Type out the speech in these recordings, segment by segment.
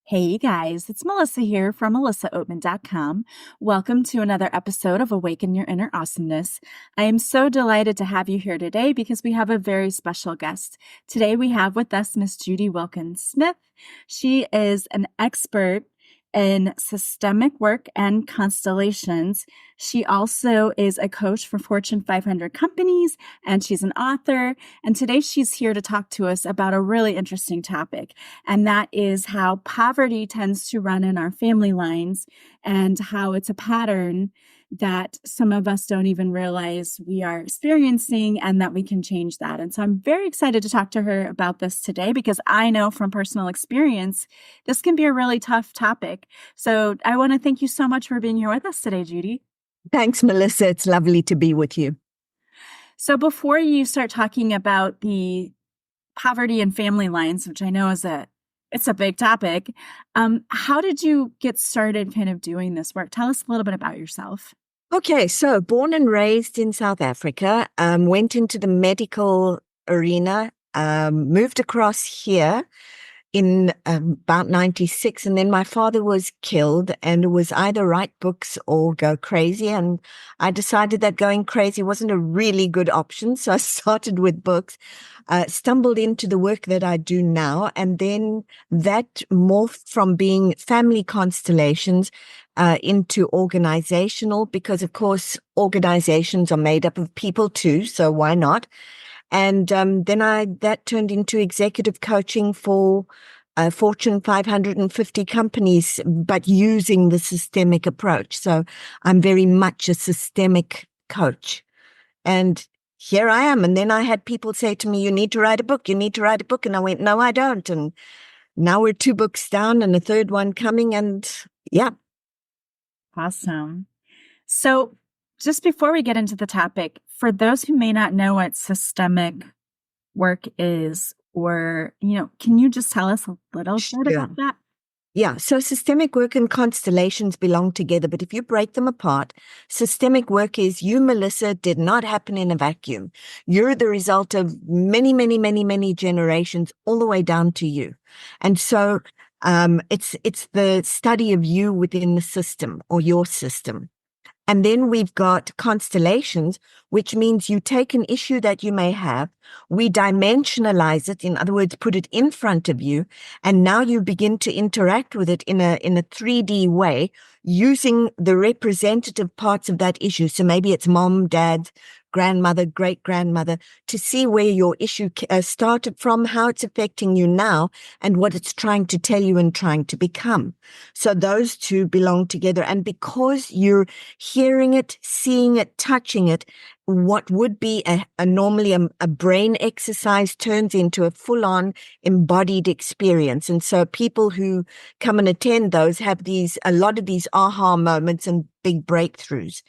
Hey guys, it's Melissa here from melissaoatman.com. Welcome to another episode of Awaken Your Inner Awesomeness. I am so delighted to have you here today because we have a very special guest. Today we have with us Miss Judy Wilkins Smith. She is an expert in systemic work and constellations. She also is a coach for Fortune 500 companies, and she's an author. And today she's here to talk to us about a really interesting topic, and that is how poverty tends to run in our family lines and how it's a pattern that some of us don't even realize we are experiencing and that we can change that. And so I'm very excited to talk to her about this today because I know from personal experience, this can be a really tough topic. So I want to thank you so much for being here with us today, Judy. Thanks, Melissa. It's lovely to be with you. So before you start talking about the poverty and family lines, which I know it's a big topic, how did you get started kind of doing this work? Tell us a little bit about yourself. Okay, so born and raised in South Africa, went into the medical arena, moved across here in about 96, and then my father was killed, and it was either write books or go crazy, and I decided that going crazy wasn't a really good option, so I started with books, stumbled into the work that I do now, and then that morphed from being family constellations into organizational, because of course organizations are made up of people too, so why not? And then that turned into executive coaching for Fortune 550 companies, but using the systemic approach. So I'm very much a systemic coach. And here I am. And then I had people say to me, you need to write a book. You need to write a book. And I went, no, I don't. And now we're 2 books down and a third one coming. And yeah. Awesome. So just before we get into the topic, for those who may not know what systemic work is, or, can you just tell us a little bit about that? Yeah, so systemic work and constellations belong together, but if you break them apart, systemic work is you, Melissa, did not happen in a vacuum. You're the result of many, many, many, many generations all the way down to you. And so it's the study of you within the system or your system. And then we've got constellations, which means you take an issue that you may have, we dimensionalize it, in other words, put it in front of you, and now you begin to interact with it in a 3D way using the representative parts of that issue. So maybe it's mom, dad, grandmother, great-grandmother, to see where your issue started from, how it's affecting you now, and what it's trying to tell you and trying to become. So those two belong together. And because you're hearing it, seeing it, touching it, what would be normally a brain exercise turns into a full-on embodied experience. And so people who come and attend those have a lot of these aha moments and big breakthroughs.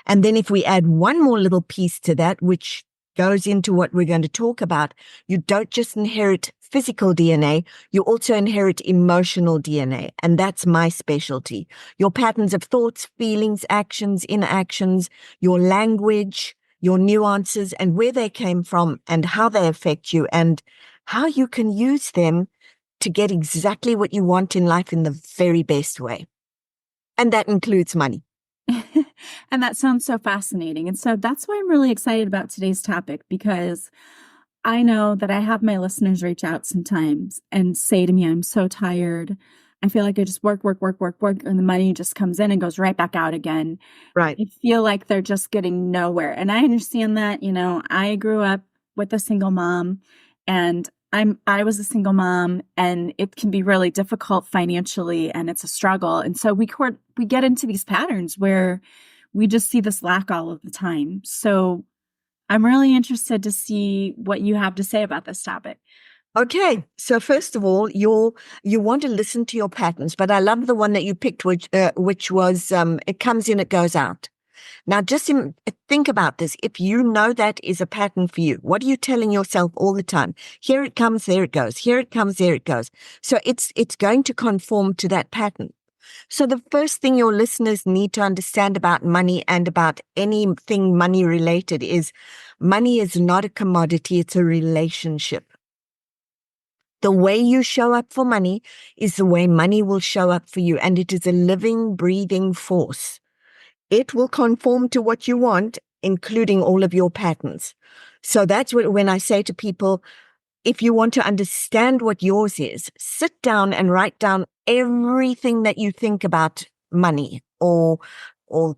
And then if we add one more little piece to that, which goes into what we're going to talk about, you don't just inherit physical DNA, you also inherit emotional DNA. And that's my specialty. Your patterns of thoughts, feelings, actions, inactions, your language, your nuances, and where they came from and how they affect you and how you can use them to get exactly what you want in life in the very best way. And that includes money. And that sounds so fascinating. And so that's why I'm really excited about today's topic, because I know that I have my listeners reach out sometimes and say to me, I'm so tired. I feel like I just work, and the money just comes in and goes right back out again. Right. I feel like they're just getting nowhere. And I understand that, I grew up with a single mom, and I was a single mom, and it can be really difficult financially, and it's a struggle. And so we get into these patterns where we just see this lack all of the time. So I'm really interested to see what you have to say about this topic. Okay, so first of all, you want to listen to your patterns, but I love the one that you picked, which was it comes in, it goes out. Now, just think about this. If you know that is a pattern for you, what are you telling yourself all the time? Here it comes, there it goes. Here it comes, there it goes. So it's going to conform to that pattern. So the first thing your listeners need to understand about money and about anything money related is money is not a commodity, it's a relationship. The way you show up for money is the way money will show up for you. And it is a living, breathing force. It will conform to what you want, including all of your patterns. So that's when I say to people, if you want to understand what yours is, sit down and write down everything that you think about money or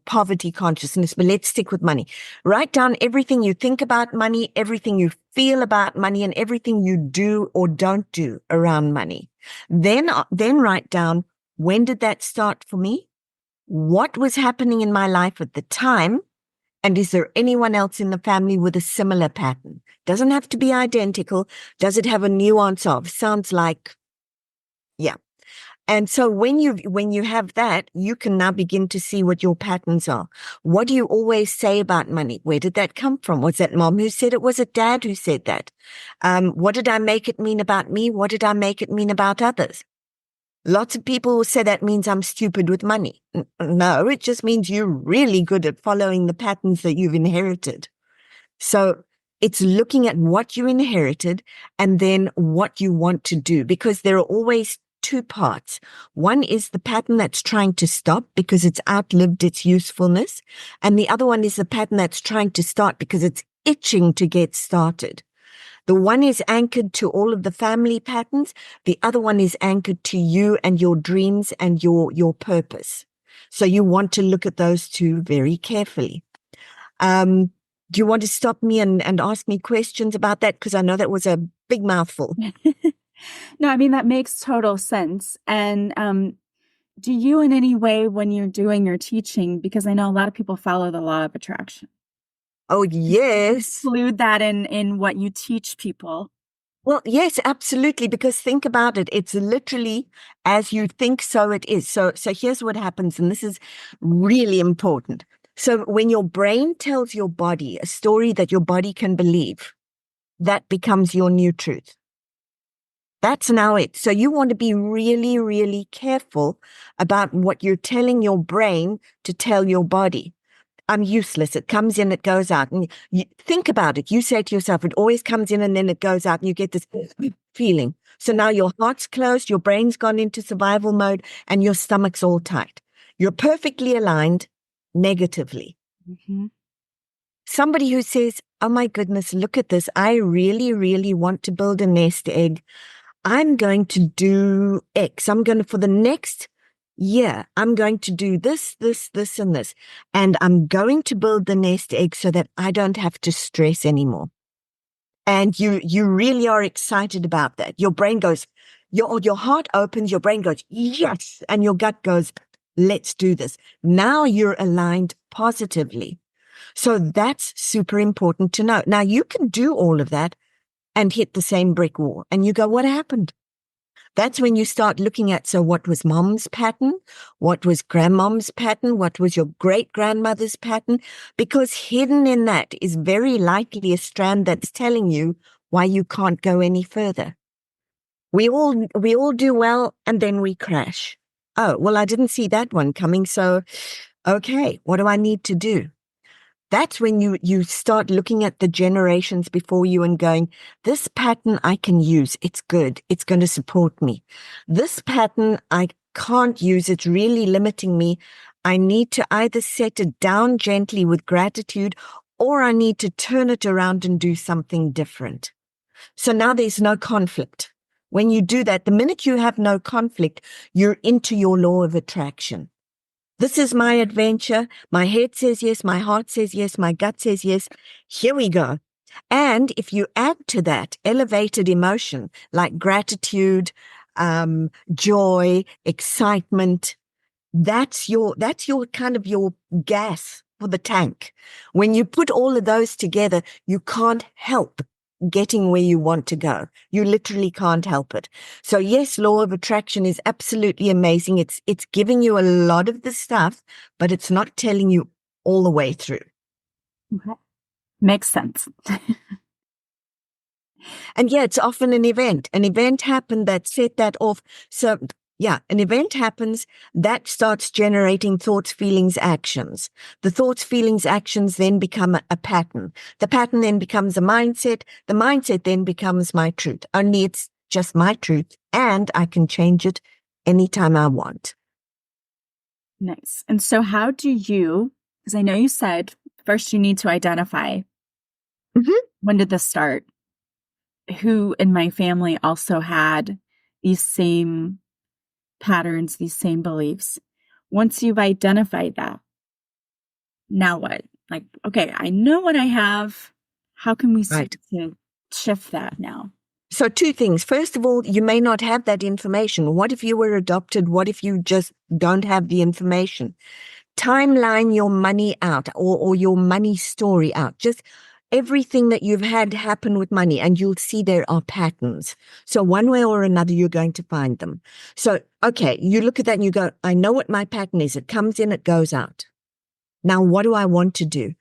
poverty consciousness, but let's stick with money. Write down everything you think about money, everything you feel about money, and everything you do or don't do around money. Then write down, when did that start for me? What was happening in my life at the time? And is there anyone else in the family with a similar pattern? Doesn't have to be identical. Does it have a nuance of? Sounds like, yeah. And so when you have that, you can now begin to see what your patterns are. What do you always say about money? Where did that come from? Was that mom who said it? Was it dad who said that? What did I make it mean about me? What did I make it mean about others? Lots of people will say that means I'm stupid with money. No, it just means you're really good at following the patterns that you've inherited. So it's looking at what you inherited and then what you want to do, because there are always two parts. One is the pattern that's trying to stop because it's outlived its usefulness. And the other one is the pattern that's trying to start because it's itching to get started. The one is anchored to all of the family patterns. The other one is anchored to you and your dreams and your purpose. So you want to look at those two very carefully. Do you want to stop me and ask me questions about that? Because I know that was a big mouthful. No, I mean, that makes total sense. And do you in any way, when you're doing your teaching, because I know a lot of people follow the law of attraction. Oh, yes. Include that in what you teach people. Well, yes, absolutely. Because think about it. It's literally as you think, so it is. So here's what happens. And this is really important. So when your brain tells your body a story that your body can believe, that becomes your new truth. That's now it. So you want to be really, really careful about what you're telling your brain to tell your body. I'm useless. It comes in, it goes out. And you think about it. You say to yourself, it always comes in and then it goes out and you get this feeling. So now your heart's closed, your brain's gone into survival mode, and your stomach's all tight. You're perfectly aligned negatively. Mm-hmm. Somebody who says, oh my goodness, look at this. I really, really want to build a nest egg. I'm going to do X. For the next year, I'm going to do this, this, this, and this. And I'm going to build the nest egg so that I don't have to stress anymore. And you really are excited about that. Your brain goes, your heart opens, your brain goes, yes. And your gut goes, let's do this. Now you're aligned positively. So that's super important to know. Now you can do all of that and hit the same brick wall. And you go, what happened? That's when you start looking at, so what was mom's pattern? What was grandmom's pattern? What was your great-grandmother's pattern? Because hidden in that is very likely a strand that's telling you why you can't go any further. We all do well and then we crash. Oh, well, I didn't see that one coming. So, okay, what do I need to do? That's when you start looking at the generations before you and going, this pattern I can use. It's good. It's going to support me. This pattern I can't use. It's really limiting me. I need to either set it down gently with gratitude, or I need to turn it around and do something different. So now there's no conflict. When you do that, the minute you have no conflict, you're into your law of attraction. This is my adventure. My head says yes. My heart says yes. My gut says yes. Here we go. And if you add to that elevated emotion like gratitude, joy, excitement, that's your kind of your gas for the tank. When you put all of those together, you can't help getting where you want to go. You literally can't help it. So yes, law of attraction is absolutely amazing. It's giving you a lot of the stuff, but it's not telling you all the way through. Okay. Makes sense. And yeah, it's often an event. An event happened that set that off. So yeah, an event happens that starts generating thoughts, feelings, actions. The thoughts, feelings, actions then become a pattern. The pattern then becomes a mindset. The mindset then becomes my truth. Only it's just my truth, and I can change it anytime I want. Nice. And so how do you, because I know you said first you need to identify when did this start? Who in my family also had these same patterns, these same beliefs? Once you've identified that, now what? Like, okay, I know what I have. How can we start to shift that now? So two things. First of all, you may not have that information. What if you were adopted? What if you just don't have the information? Timeline your money out or your money story out. Just everything that you've had happen with money, and you'll see there are patterns. So one way or another, you're going to find them. So, okay, you look at that and you go, I know what my pattern is. It comes in, it goes out. Now, what do I want to do?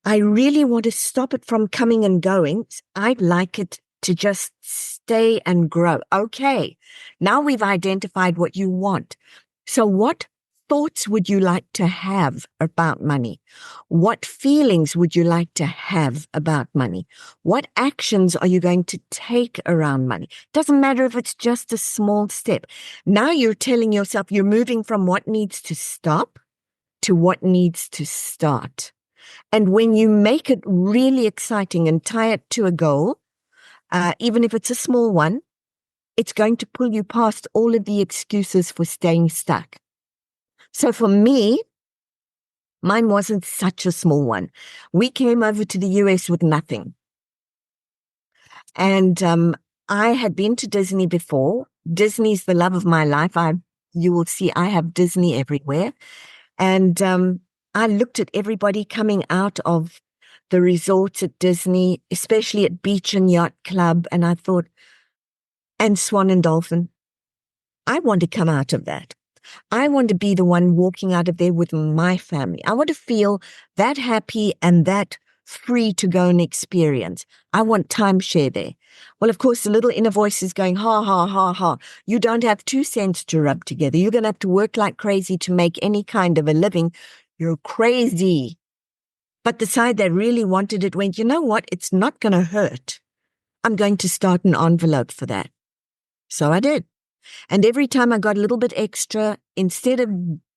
I really want to stop it from coming and going. I'd like it to just stay and grow. Okay, now we've identified what you want. So what thoughts would you like to have about money? What feelings would you like to have about money? What actions are you going to take around money? Doesn't matter if it's just a small step. Now you're telling yourself you're moving from what needs to stop to what needs to start. And when you make it really exciting and tie it to a goal, even if it's a small one, it's going to pull you past all of the excuses for staying stuck. So for me, mine wasn't such a small one. We came over to the US with nothing. And I had been to Disney before. Disney's the love of my life. You will see I have Disney everywhere. And I looked at everybody coming out of the resorts at Disney, especially at Beach and Yacht Club, and I thought, and Swan and Dolphin, I want to come out of that. I want to be the one walking out of there with my family. I want to feel that happy and that free to go and experience. I want timeshare there. Well, of course, the little inner voice is going, ha, ha, ha, ha. You don't have 2 cents to rub together. You're going to have to work like crazy to make any kind of a living. You're crazy. But the side that really wanted it went, you know what? It's not going to hurt. I'm going to start an envelope for that. So I did. And every time I got a little bit extra, instead of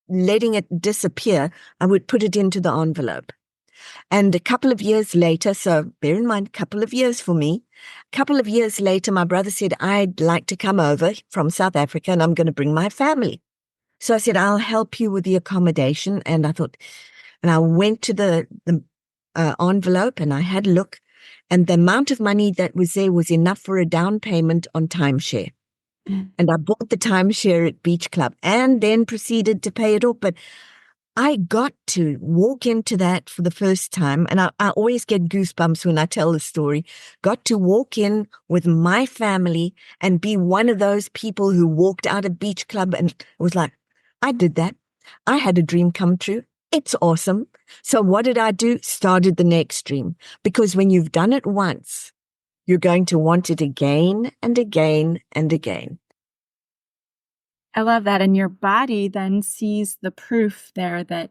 letting it disappear, I would put it into the envelope. And a couple of years later, so bear in mind, a couple of years for me, a couple of years later, my brother said, I'd like to come over from South Africa and I'm going to bring my family. So I said, I'll help you with the accommodation. And I thought, and I went to the envelope and I had a look, and the amount of money that was there was enough for a down payment on timeshare. And I bought the timeshare at Beach Club and then proceeded to pay it off. But I got to walk into that for the first time, and I always get goosebumps when I tell the story, got to walk in with my family and be one of those people who walked out of Beach Club and was like, I did that. I had a dream come true. It's awesome. So what did I do? Started the next dream. Because when you've done it once, you're going to want it again and again and again. I love that. And your body then sees the proof there that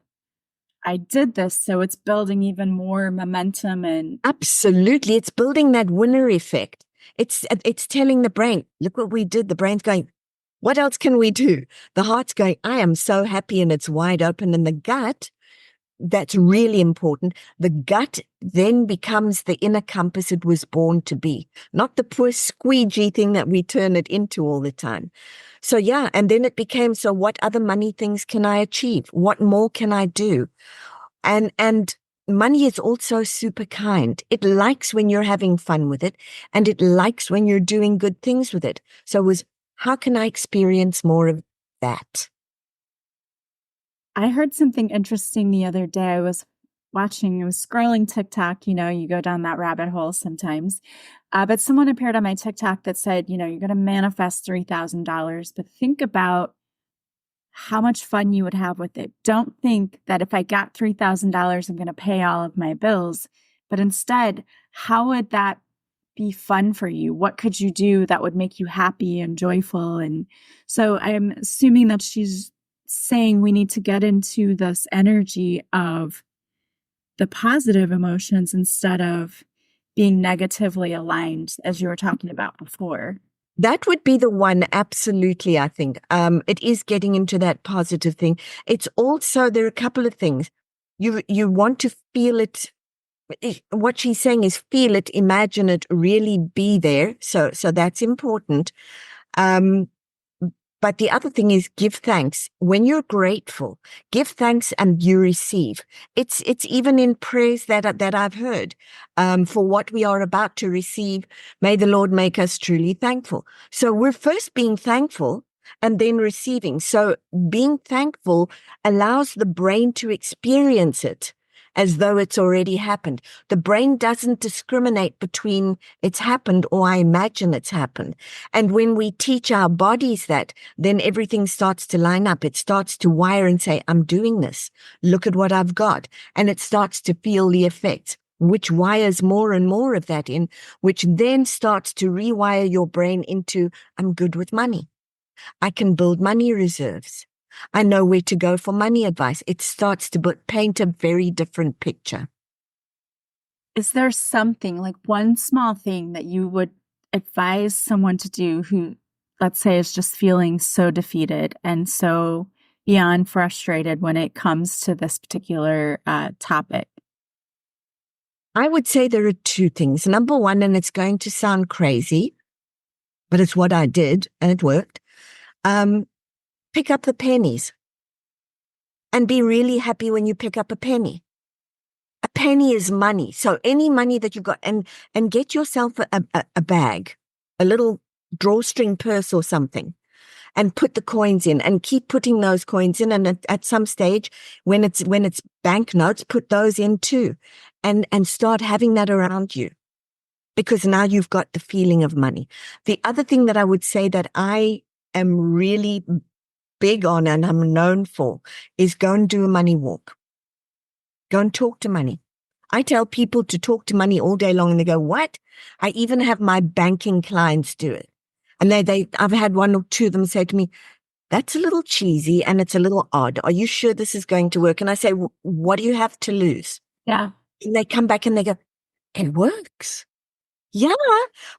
I did this. So it's building even more momentum. And absolutely. It's building that winner effect. It's telling the brain, look what we did. The brain's going, what else can we do? The heart's going, I am so happy, and it's wide open. And the gut, that's really important. The gut then becomes the inner compass it was born to be, not the poor squeegee thing that we turn it into all the time. So yeah, and then it became, so what other money things can I achieve? What more can I do? And money is also super kind. It likes when you're having fun with it, and it likes when you're doing good things with it. So it was, how can I experience more of that? I heard something interesting the other day. I was scrolling TikTok. You go down that rabbit hole sometimes. But someone appeared on my TikTok that said, you're going to manifest $3,000, but think about how much fun you would have with it. Don't think that if I got $3,000, I'm going to pay all of my bills, but instead, how would that be fun for you? What could you do that would make you happy and joyful? And so I'm assuming that she's saying we need to get into this energy of the positive emotions instead of being negatively aligned, as you were talking about before. That would be the one, absolutely, I think. It is getting into that positive thing. It's also, there are a couple of things. You want to feel it. What she's saying is feel it, imagine it, really be there. So that's important. Um, but the other thing is give thanks. When you're grateful, give thanks and you receive. It's even in prayers that I've heard, for what we are about to receive. May the Lord make us truly thankful. So we're first being thankful and then receiving. So being thankful allows the brain to experience it as though it's already happened. The brain doesn't discriminate between it's happened or I imagine it's happened. And when we teach our bodies that, then everything starts to line up. It starts to wire and say, I'm doing this. Look at what I've got. And it starts to feel the effects, which wires more and more of that in, which then starts to rewire your brain into, I'm good with money. I can build money reserves. I know where to go for money advice. It starts to paint a very different picture. Is there something, like one small thing that you would advise someone to do who, let's say, is just feeling so defeated and so beyond frustrated when it comes to this particular topic? I would say there are two things. Number one, and it's going to sound crazy, but it's what I did and it worked. Pick up the pennies and be really happy when you pick up a penny. A penny is money. So any money that you've got, and get yourself a bag, a little drawstring purse or something, and put the coins in and keep putting those coins in. And at some stage, when it's banknotes, put those in too, and start having that around you, because now you've got the feeling of money. The other thing that I would say that I am really big on and I'm known for is go and do a money walk. Go and talk to money. I tell people to talk to money all day long and they go, what? I even have my banking clients do it. And I've had one or two of them say to me, that's a little cheesy and it's a little odd. Are you sure this is going to work? And I say, what do you have to lose? Yeah. And they come back and they go, it works. Yeah,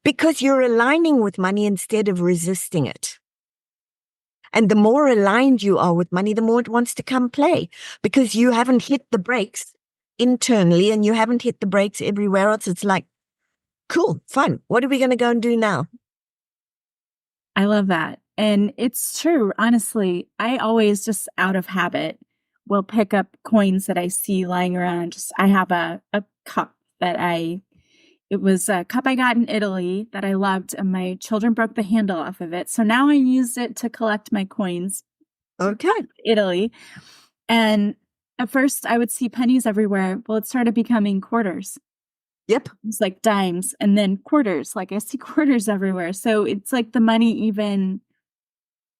because you're aligning with money instead of resisting it. And the more aligned you are with money, the more it wants to come play, because you haven't hit the brakes internally and you haven't hit the brakes everywhere else. It's like, cool, fun. What are we going to go and do now? I love that. And it's true. Honestly, I always just out of habit will pick up coins that I see lying around. I have a cup that it was a cup I got in Italy that I loved, and my children broke the handle off of it. So now I used it to collect my coins. Okay. Italy. And at first I would see pennies everywhere. Well, it started becoming quarters. Yep. It's like dimes and then quarters. Like I see quarters everywhere. So it's like the money even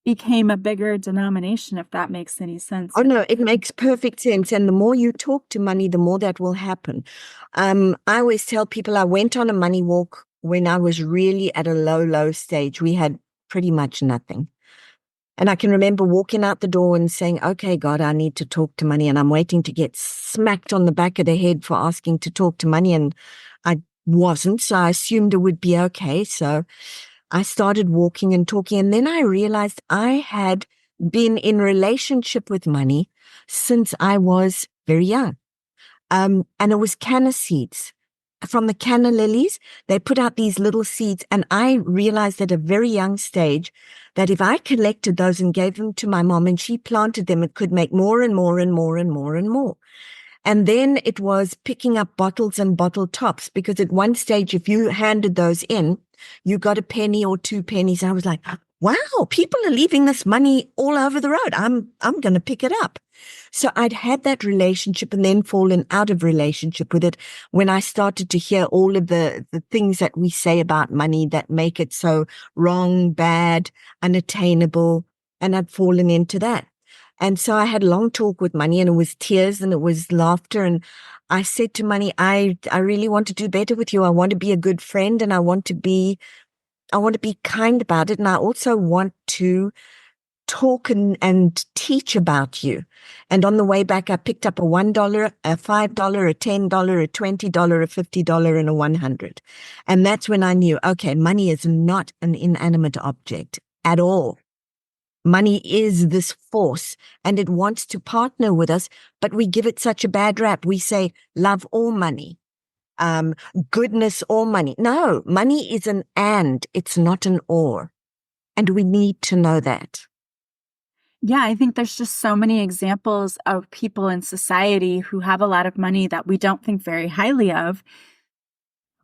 became a bigger denomination, if that makes any sense. Oh, no, it makes perfect sense. And the more you talk to money, the more that will happen. I always tell people I went on a money walk when I was really at a low stage. We had pretty much nothing. And I can remember walking out the door and saying, okay, God, I need to talk to money. And I'm waiting to get smacked on the back of the head for asking to talk to money. And I wasn't, so I assumed it would be okay. So I started walking and talking. And then I realized I had been in relationship with money since I was very young. And it was canna seeds. From the canna lilies, they put out these little seeds. And I realized at a very young stage that if I collected those and gave them to my mom and she planted them, it could make more and more and more and more and more. And then it was picking up bottles and bottle tops, because at one stage, if you handed those in, you got a penny or 2 pennies. I was like, wow, people are leaving this money all over the road. I'm going to pick it up. So I'd had that relationship and then fallen out of relationship with it when I started to hear all of the things that we say about money that make it so wrong, bad, unattainable. And I'd fallen into that. And so I had a long talk with money, and it was tears and it was laughter. And I said to money, I really want to do better with you. I want to be a good friend, and I want to be kind about it. And I also want to talk and teach about you. And on the way back, I picked up a $1, a $5, a $10, a $20, a $50, and a 100. And that's when I knew, okay, money is not an inanimate object at all. Money is this force and it wants to partner with us, but we give it such a bad rap. We say love or money, goodness or money. No, money is an and, it's not an or. And we need to know that. Yeah, I think there's just so many examples of people in society who have a lot of money that we don't think very highly of.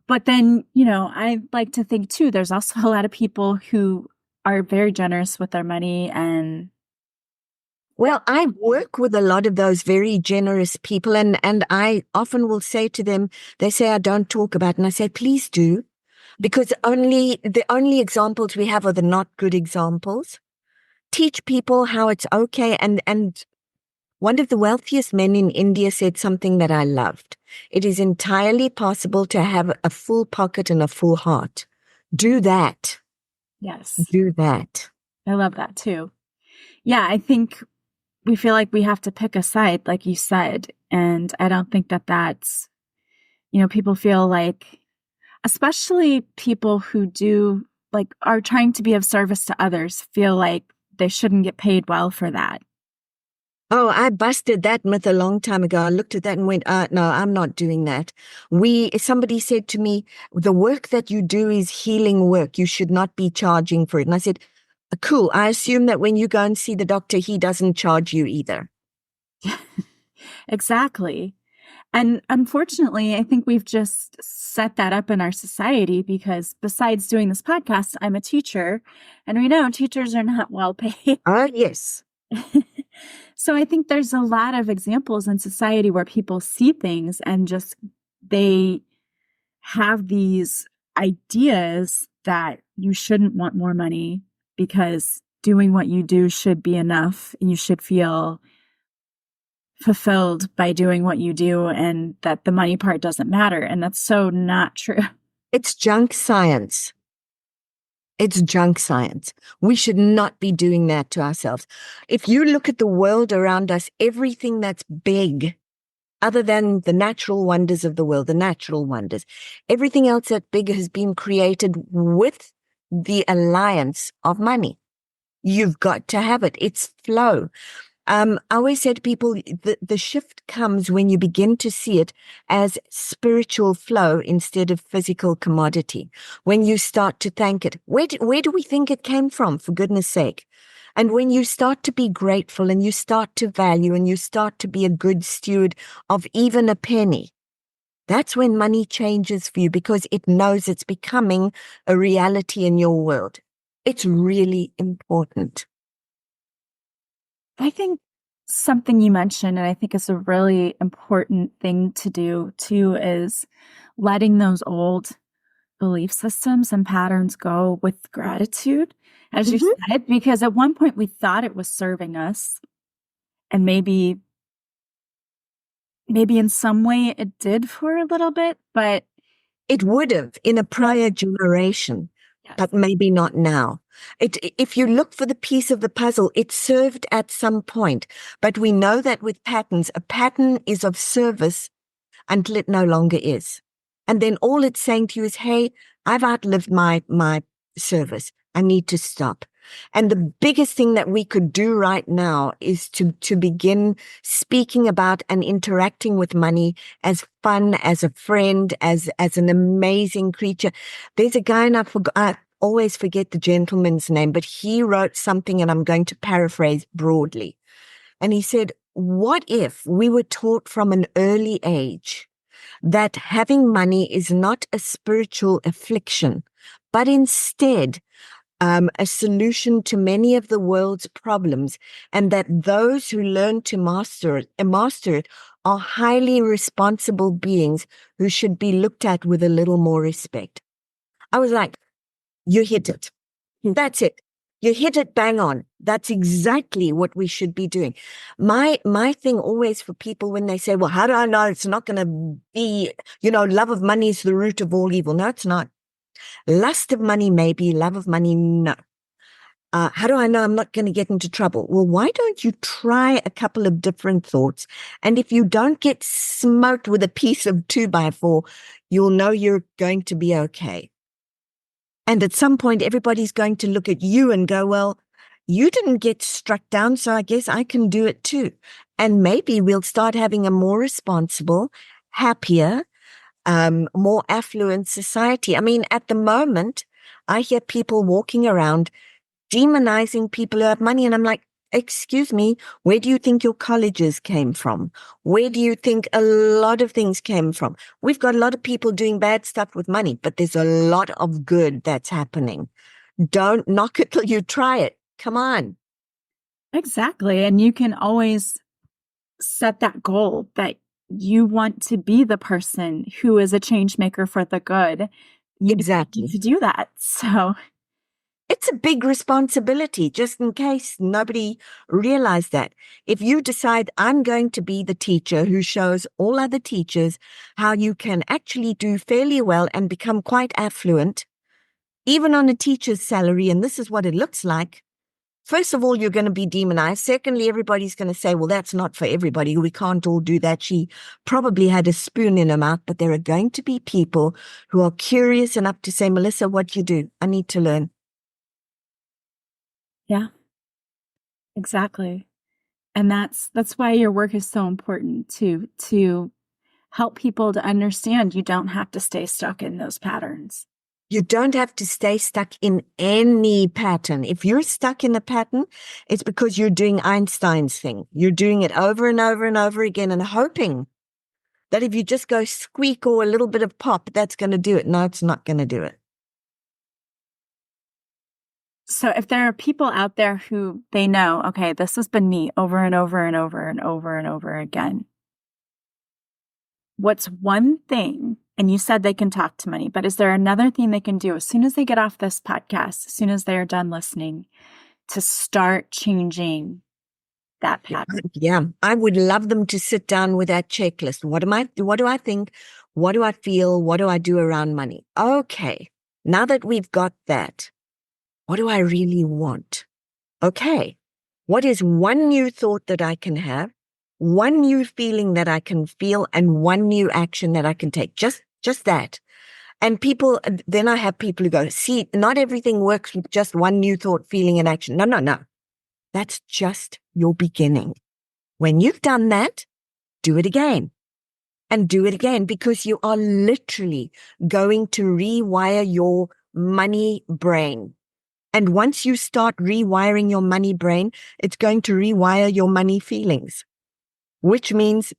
But then, I like to think too, there's also a lot of people who are very generous with their money and well, I work with a lot of those very generous people and I often will say to them, they say I don't talk about it, and I say, please do, because the only examples we have are the not good examples. Teach people how it's okay. And one of the wealthiest men in India said something that I loved. It is entirely possible to have a full pocket and a full heart. Do that. yes, Do that. I love that too. Yeah, I think we feel like we have to pick a side, like you said. And I don't think that that's, people feel like, especially people who are trying to be of service to others, feel like they shouldn't get paid well for that. Oh, I busted that myth a long time ago. I looked at that and went, no, I'm not doing that. Somebody said to me, the work that you do is healing work. You should not be charging for it. And I said, cool. I assume that when you go and see the doctor, he doesn't charge you either. Exactly. And unfortunately, I think we've just set that up in our society because besides doing this podcast, I'm a teacher and we know teachers are not well paid. Yes. So I think there's a lot of examples in society where people see things and just they have these ideas that you shouldn't want more money because doing what you do should be enough and you should feel fulfilled by doing what you do and that the money part doesn't matter. And that's so not true. It's junk science. It's junk science. We should not be doing that to ourselves. If you look at the world around us, everything that's big, other than the natural wonders of the world, the natural wonders, everything else that's big has been created with the alliance of money. You've got to have it. It's flow. I always say to people, the shift comes when you begin to see it as spiritual flow instead of physical commodity. When you start to thank it, where do we think it came from, for goodness sake? And when you start to be grateful and you start to value and you start to be a good steward of even a penny, that's when money changes for you because it knows it's becoming a reality in your world. It's really important. I think something you mentioned, and I think is a really important thing to do too, is letting those old belief systems and patterns go with gratitude, as you said, because at one point we thought it was serving us. And maybe in some way it did for a little bit, but it would have in a prior generation. Yes. But maybe not now. If you look for the piece of the puzzle, it served at some point. But we know that with patterns, a pattern is of service until it no longer is. And then all it's saying to you is, hey, I've outlived my service. I need to stop. And the biggest thing that we could do right now is to begin speaking about and interacting with money as fun, as a friend, as an amazing creature. There's a guy, and I always forget the gentleman's name, but he wrote something, and I'm going to paraphrase broadly. And he said, what if we were taught from an early age that having money is not a spiritual affliction, but instead a solution to many of the world's problems, and that those who learn to master it are highly responsible beings who should be looked at with a little more respect. I was like, you hit it. That's it. You hit it bang on. That's exactly what we should be doing. My thing always for people when they say, well, how do I know it's not going to be, love of money is the root of all evil? No, it's not. Lust of money, maybe. Love of money, no. How do I know I'm not going to get into trouble? Well, why don't you try a couple of different thoughts? And if you don't get smoked with a piece of 2x4, you'll know you're going to be okay. And at some point, everybody's going to look at you and go, well, you didn't get struck down, so I guess I can do it too. And maybe we'll start having a more responsible, happier, more affluent society. I mean, at the moment, I hear people walking around demonizing people who have money. And I'm like, excuse me, where do you think your colleges came from? Where do you think a lot of things came from? We've got a lot of people doing bad stuff with money, but there's a lot of good that's happening. Don't knock it till you try it. Come on. Exactly. And you can always set that goal that you want to be the person who is a change maker for the good. You Exactly. need to do that. So it's a big responsibility, just in case nobody realized that. If you decide I'm going to be the teacher who shows all other teachers how you can actually do fairly well and become quite affluent, even on a teacher's salary, and this is what it looks like. First of all, you're going to be demonized. Secondly, everybody's going to say, well, that's not for everybody. We can't all do that. She probably had a spoon in her mouth, but there are going to be people who are curious enough to say, Melissa, what do you do? I need to learn. yeah, exactly. And that's why your work is so important to help people to understand you don't have to stay stuck in those patterns. You don't have to stay stuck in any pattern. If you're stuck in a pattern, it's because you're doing Einstein's thing. You're doing it over and over and over again and hoping that if you just go squeak or a little bit of pop, that's going to do it. No, it's not going to do it. So if there are people out there who they know, okay, this has been me over and over and over and over and over again. What's one thing, and you said they can talk to money, but is there another thing they can do as soon as they get off this podcast, as soon as they are done listening, to start changing that pattern? Yeah, I would love them to sit down with that checklist. What do I think? What do I feel? What do I do around money? Okay, now that we've got that, what do I really want? Okay, what is one new thought that I can have, one new feeling that I can feel, and one new action that I can take? Just that. And people, then I have people who go, see, not everything works with just one new thought, feeling, and action. No. That's just your beginning. When you've done that, do it again and do it again, because you are literally going to rewire your money brain. And once you start rewiring your money brain, it's going to rewire your money feelings, which means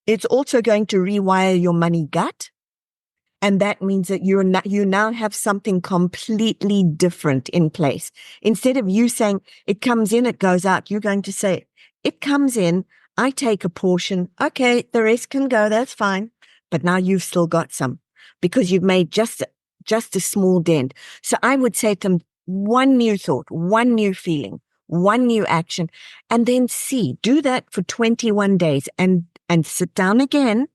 it's also going to rewire your money gut. And that means that you now have something completely different in place. Instead of you saying, it comes in, it goes out, you're going to say, it comes in, I take a portion. Okay, the rest can go, that's fine. But now you've still got some because you've made just a small dent. So I would say to them, one new thought, one new feeling, one new action, and then do that for 21 days and sit down again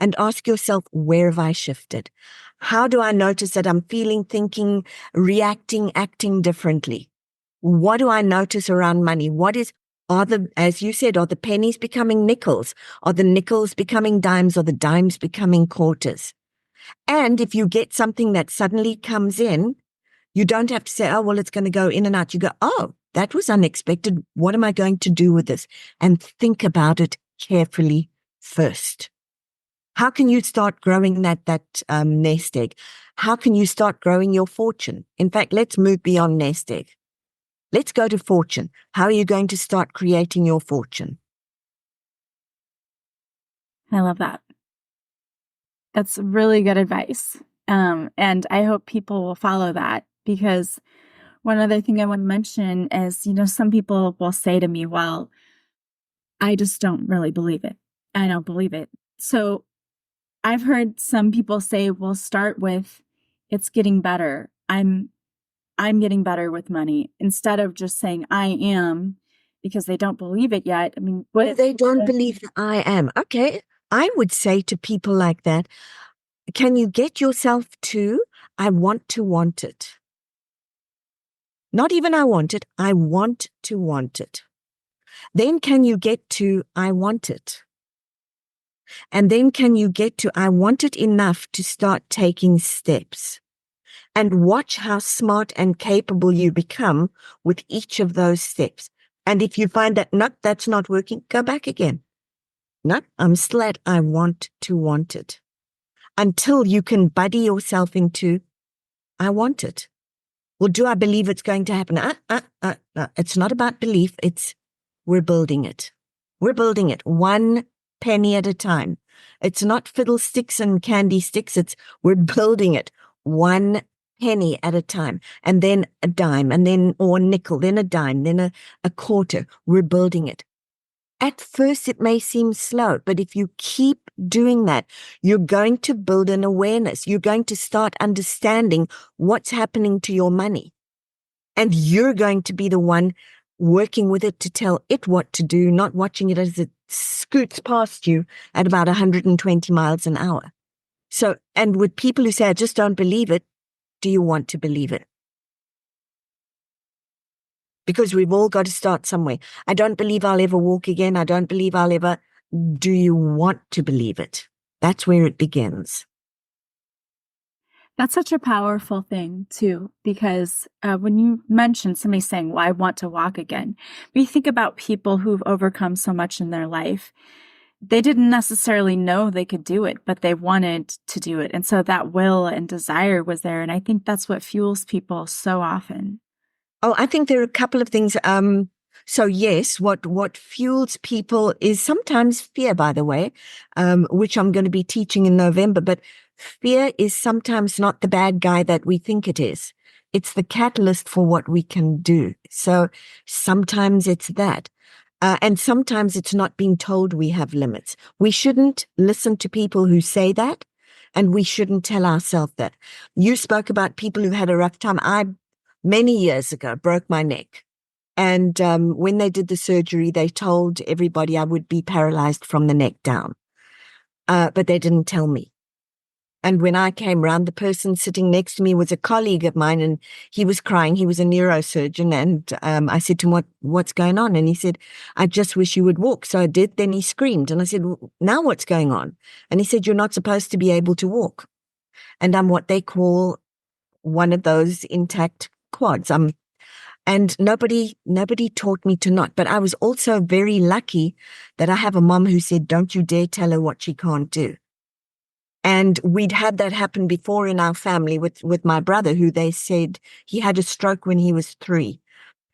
and ask yourself, where have I shifted? How do I notice that I'm feeling, thinking, reacting, acting differently? What do I notice around money? As you said, are the pennies becoming nickels? Are the nickels becoming dimes? Are the dimes becoming quarters? And if you get something that suddenly comes in, you don't have to say, oh, well, it's going to go in and out. You go, oh, that was unexpected. What am I going to do with this? And think about it carefully first. How can you start growing that nest egg? How can you start growing your fortune? In fact, let's move beyond nest egg. Let's go to fortune. How are you going to start creating your fortune? I love that. That's really good advice. And I hope people will follow that, because one other thing I want to mention is, some people will say to me, well, I just don't really believe it. I don't believe it. So I've heard some people say, well, start with, it's getting better. I'm getting better with money, instead of just saying I am, because they don't believe it yet. I mean, They don't believe that I am. Okay. I would say to people like that, can you get yourself to, I want to want it? Not even I want it. I want to want it. Then can you get to I want it? And then can you get to I want it enough to start taking steps? And watch how smart and capable you become with each of those steps. And if you find that, nope, that's not working, go back again. No, I'm still at I want to want it. Until you can buddy yourself into I want it. Well, do I believe it's going to happen? No. It's not about belief. It's we're building it. We're building it one penny at a time. It's not fiddlesticks and candy sticks. It's we're building it one penny at a time, and then a dime, and then or a nickel, then a dime, then a quarter. We're building it. At first, it may seem slow, but if you keep doing that, you're going to build an awareness. You're going to start understanding what's happening to your money. And you're going to be the one working with it to tell it what to do, not watching it as it scoots past you at about 120 miles an hour. So, and with people who say, I just don't believe it, do you want to believe it? Because we've all got to start somewhere. I don't believe I'll ever walk again. I don't believe I'll ever. Do you want to believe it? That's where it begins. That's such a powerful thing, too, because when you mention somebody saying, well, I want to walk again, we think about people who've overcome so much in their life. They didn't necessarily know they could do it, but they wanted to do it. And so that will and desire was there. And I think that's what fuels people so often. Oh, I think there are a couple of things. So yes, what fuels people is sometimes fear, by the way, which I'm going to be teaching in November. But fear is sometimes not the bad guy that we think it is. It's the catalyst for what we can do. So sometimes it's that. And sometimes it's not being told we have limits. We shouldn't listen to people who say that, and we shouldn't tell ourselves that. You spoke about people who had a rough time. Many years ago, broke my neck. And when they did the surgery, they told everybody I would be paralyzed from the neck down. But they didn't tell me. And when I came round, the person sitting next to me was a colleague of mine, and he was crying. He was a neurosurgeon. And I said to him, what's going on? And he said, I just wish you would walk. So I did. Then he screamed. And I said, well, now what's going on? And he said, you're not supposed to be able to walk. And I'm what they call one of those intact quads. And nobody taught me to not. But I was also very lucky that I have a mom who said, don't you dare tell her what she can't do. And we'd had that happen before in our family with my brother, who they said he had a stroke when he was 3.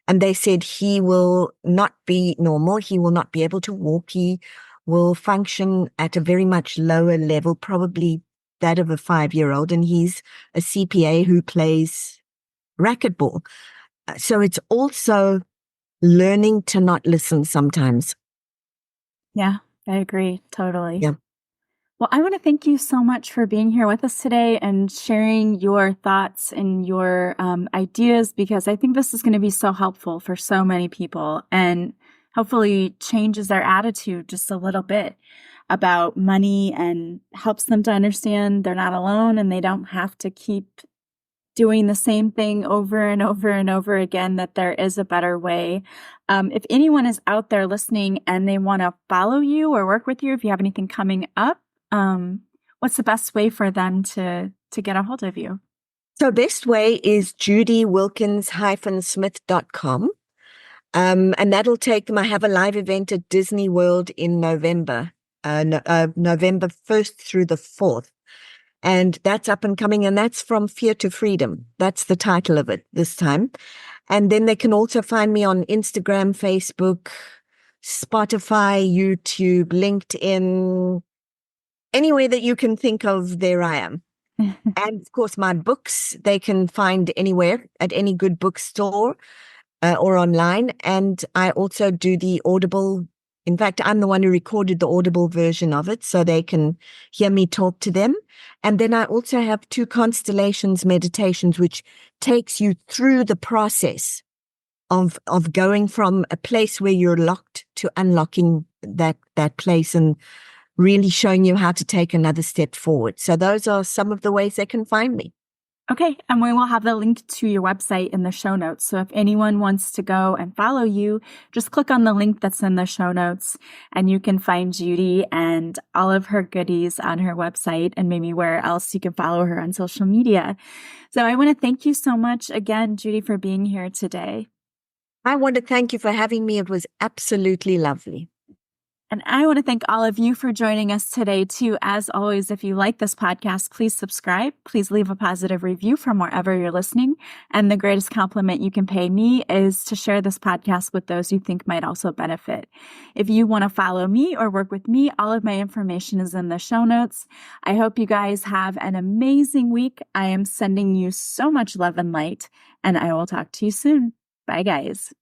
And they said he will not be normal. He will not be able to walk. He will function at a very much lower level, probably that of a 5-year-old. And he's a CPA who plays racquetball. So it's also learning to not listen sometimes. Yeah, I agree. Totally. Yeah. Well, I want to thank you so much for being here with us today and sharing your thoughts and your ideas, because I think this is going to be so helpful for so many people and hopefully changes their attitude just a little bit about money and helps them to understand they're not alone and they don't have to keep doing the same thing over and over and over again, that there is a better way. If anyone is out there listening and they want to follow you or work with you, if you have anything coming up, what's the best way for them to get a hold of you? So best way is judywilkins-smith.com. And that'll take them. I have a live event at Disney World in November, November 1st through the 4th. And that's up and coming, and that's From Fear to Freedom. That's the title of it this time. And then they can also find me on Instagram, Facebook, Spotify, YouTube, LinkedIn, anywhere that you can think of, there I am. And of course, my books, they can find anywhere at any good bookstore or online. And I also do the Audible. In fact, I'm the one who recorded the Audible version of it, so they can hear me talk to them. And then I also have 2 constellations meditations, which takes you through the process of going from a place where you're locked to unlocking that place and really showing you how to take another step forward. So those are some of the ways they can find me. Okay, and we will have the link to your website in the show notes. So if anyone wants to go and follow you, just click on the link that's in the show notes and you can find Judy and all of her goodies on her website and maybe where else you can follow her on social media. So I want to thank you so much again, Judy, for being here today. I want to thank you for having me. It was absolutely lovely. And I want to thank all of you for joining us today, too. As always, if you like this podcast, please subscribe. Please leave a positive review from wherever you're listening. And the greatest compliment you can pay me is to share this podcast with those you think might also benefit. If you want to follow me or work with me, all of my information is in the show notes. I hope you guys have an amazing week. I am sending you so much love and light, and I will talk to you soon. Bye, guys.